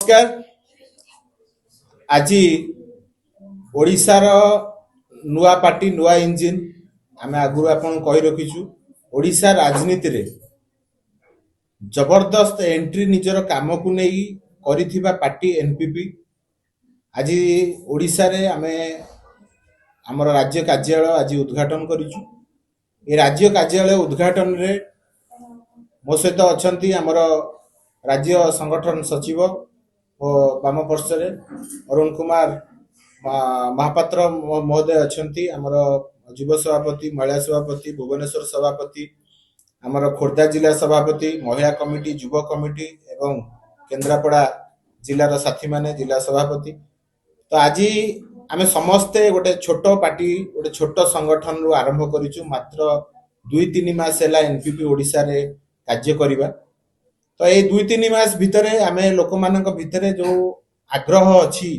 नमस्कार। आज ओडिशार नुआ पार्टी नुआ इंजिन आम आगु आपन कही रखीचु। ओडिशा राजनीति रे जबरदस्त एंट्री निजर काम को नहीं करिथिबा पार्टी एनपीपी आज ओडिशा रे आमे हमर राज्य कार्यालय आज उद्घाटन करिचु। ए राज्य कार्यालय उद्घाटन रे मो सहित अछंती हमर राज्य संगठन सचिव और वाम पार्श्व अरुण कुमार महापात्र महोदय अछंती, हमर युव सभापति, महिला सभापति, भुवनेश्वर सभापति, हमर खोर्धा जिला सभापति, महिला कमिटी, युव कमिटी एवं केन्द्रापड़ा जिलार साथी माने जिला सभापति। तो आज आमे समस्ते गोटे छोट पार्टी गोटे छोट संगठन रु आरंभ करिचु। मात्र 2-3 मास हैला एनपीपी ओडिशा रे कार्य करिबा। तो ये 2-3 मास भितर आमे लोक मानक भितर जो आग्रह अच्छी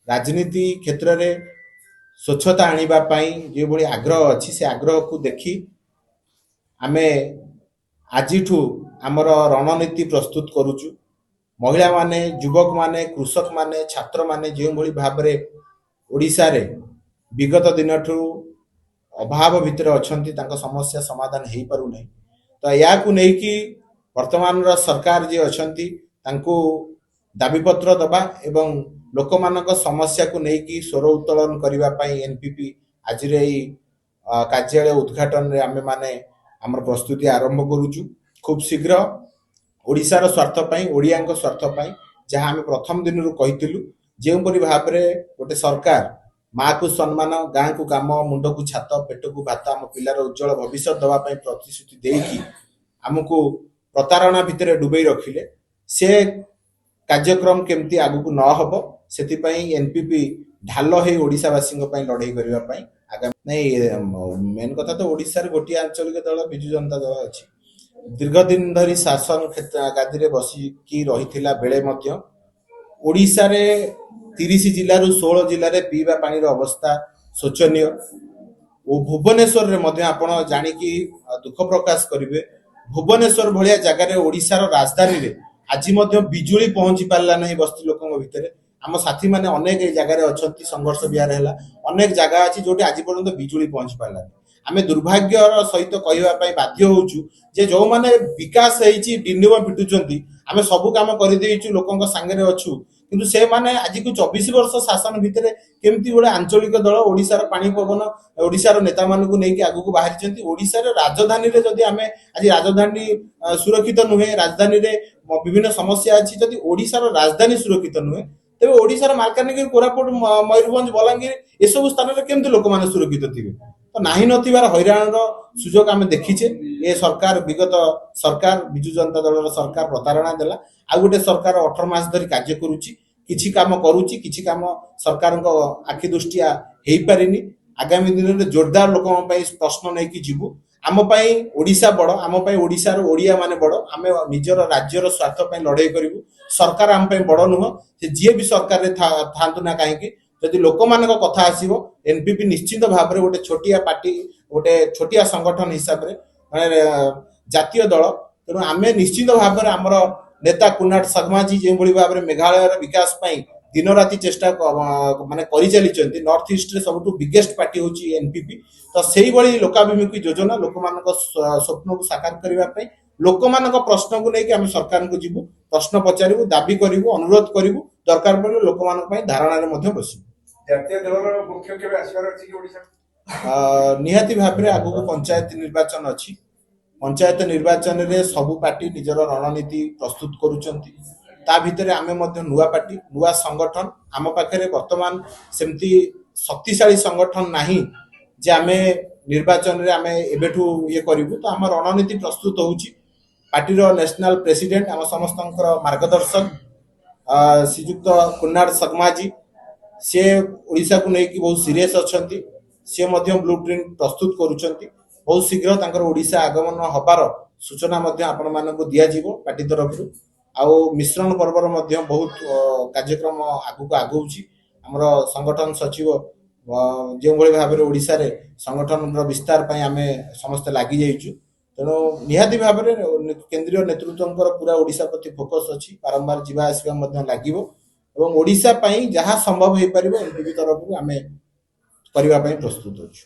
राजनीति क्षेत्र रे स्वच्छता आनिबा पाई जो बड़ी आग्रह अच्छी से आग्रह को देखी आमे आजिठू आमर रणनीति प्रस्तुत करुचु। महिला माने, युवक माने, कृषक माने, छात्र माने जो बड़ी भाव रे ओडिशा रे विगत दिन ठू अभाव भितर अछंती तांको समस्या समाधान हेई पारु नै। तो या को नै कि वर्तमान सरकार जी अछंती तांको दाबीपत्र दबा एवं लोक मानक समस्या को नै कि स्वर उत्तोलन करिबा पई एनपीपी आज रे कार्यालय उद्घाटन रे आमे माने हमर प्रस्तुति आरंभ करूछु। खूब शीघ्र ओडिशार स्वार्थ पई, ओडियाक स्वार्थ पई जहां आमे प्रथम दिन रु कहितिलु जेउ परि भाव रे गोटे सरकार माँ को सम्मान, गाँ को काम, मुंड को छात, पेट को भात, आम पिलार उज्जवल भविष्य दवा पई प्रतिश्रुति देकी आमको प्रतारणा भितर डुबई रखिले से कार्यक्रम केमती आगु को न हबो सेति पई एनपीपी ढाल हे ओडिशावासी लड़ाई करबा पई आगामी नहीं। मेन कथा तो ओडिशा रे गोटी आंचलिक दल बिजु जनता दल अछि। दीर्घ दिन धरी शासन गादी रे बसी की रहिथिला बेले मध्य ओडिशा रे 30 जिल्ला रु 16 जिल्ला रे पीवा पानी रो अवस्था शोचनीय। ओ भुवनेश्वर रे मध्य आपण जानि कि दुख प्रकाश करिवे भुवनेश्वर भलिया जगह रे ओडिशा रो राजधानी रे आज मध्य बिजुली पहुंची पारला नहीं बस्ती लोकंग भितरे। आम साथी माने अनेक जगह रे अछंती, संघर्ष बिहार हैला अनेक जगह अछि जोटी आज पर्यंत बिजुली पहुंची पारला। आमे दुर्भाग्यर सहित कहिबा पई बाध्य होउछु जे जो माने विकास हेछि डिंडिम पिटुचंती आमे सब काम करि देइछु लोकंग संगे रे अछु किंतु से माने आज को 24 वर्ष शासन भितरे केमती गोटे आंचलिक दल ओडिशार पानी पवन ओडिशार नेता मानकु नेकी आगु को बाहरी चंती। ओडिशार राजधानी रे जदि आमे आज राजधानी सुरक्षित नुहे, राजधानी रे विभिन्न समस्या अछि, जदि ओडिशार राजधानी सुरक्षित नुहे तेबे ओडिशार मालकानगिरी, कोरापुट, मयूरभंज, बलांगीर ए सब स्थान रे केमती लोक माने सुरक्षित थिबे। तो नाही नथिबार हैरान रो सुजोग आमे देखिचे। ए सरकार विगत सरकार बिजु जनता दल सरकार प्रतारणा देला। आ गोटे सरकार 18 मास धरी कार्य करूची, किछि काम करूची, किछि काम सरकारक आखि दृष्टिया हेई पारिनी। आगामी दिन रे जोरदार लोकन पई प्रश्न नै कि जीवु। आम पई ओडिशा बड़, आम पई ओडिशार ओडिया माने बड़। आमे निजर राज्यर स्वार्थ पई लड़ाई करिवु। सरकार आम पई बड़ नुह, से जे भी सरकार रे थांतु ना काहे कि जदि लोक मानक कथा आसीबो एनपीपी निश्चित भाव रे गोटे छोटिया पार्टी, गोटे छोटिया संगठन हिसाब रे माने जातीय दल। तेणु आमे निश्चित भाव रे हमर नेता कुन्नाट सगमाजी जे भली भाव रे मेघालय रो विकास पई दिन राति चेष्टा माने करि चली चंती। नॉर्थ ईस्ट रे सबटु बिगेस्ट पार्टी होची एनपीपी। तो सेही बळी लोकाभिमुखी योजना लोक मानक स्वप्न को साकार करिवा पई, लोक मानक प्रश्न को लेके आमे सरकार को जीवु, प्रश्न पचारिबु, दाबी करिवु, अनुरोध करिवु, दरकार पड़े लोक मानक पई धारणा रे मध्ये बसिबु। जातीय दलर मुख्य केबे आसीबार अछि कि ओडिसा निहाती भाव रे आगु पंचायत निर्वाचन अछि। पंचायत निर्वाचन रे सबु पार्टी निजर रणनीति प्रस्तुत करूचंती। ता भितरे आमे मध्ये नुआ पार्टी, नुआ संगठन आम पाखरे वर्तमान सेमती शक्तिशाली संगठन नाही जे आमे निर्वाचन रे आमे एबेठू ये करिवु। तो आम रणनीति प्रस्तुत होउची। पार्टी रो नेशनल प्रेसिडेंट आम समस्तंकर मार्गदर्शक श्रीयुक्त कुन्नाट सगमाजी से ओडिशा को लेकी बहुत सीरियस अछंती। से मध्ये ब्लूप्रिंट प्रस्तुत करूचंती। बहुत शीघ्र तांकर ओडिशा आगमन हबार सूचना मध्ये आपण मानकु दिया जीवो पार्टी तरफ रु। आउ मिश्रण पर्वर मध्ये बहुत कार्यक्रम आगु को आगौची। हमर संगठन सचिव जो भली भाबरे ओडिशा रे संगठन रो विस्तार पई आमे समस्त लागि जाइछु। ତେଣୁ ନିହାତି ଭାବରେ କେନ୍ଦ୍ରୀୟ ନେତୃତ୍ୱଙ୍କର ପୁରା ଓଡ଼ିଶା ପ୍ରତି ଫୋକସ୍ ଅଛି, ବାରମ୍ବାର ଯିବା ଆସିବା ମଧ୍ୟ ଲାଗିବ ଏବଂ ଓଡ଼ିଶା ପାଇଁ ଯାହା ସମ୍ଭବ ହେଇପାରିବ ଏନ୍ପିପି ତରଫରୁ ଆମେ କରିବା ପାଇଁ ପ୍ରସ୍ତୁତ ଅଛୁ।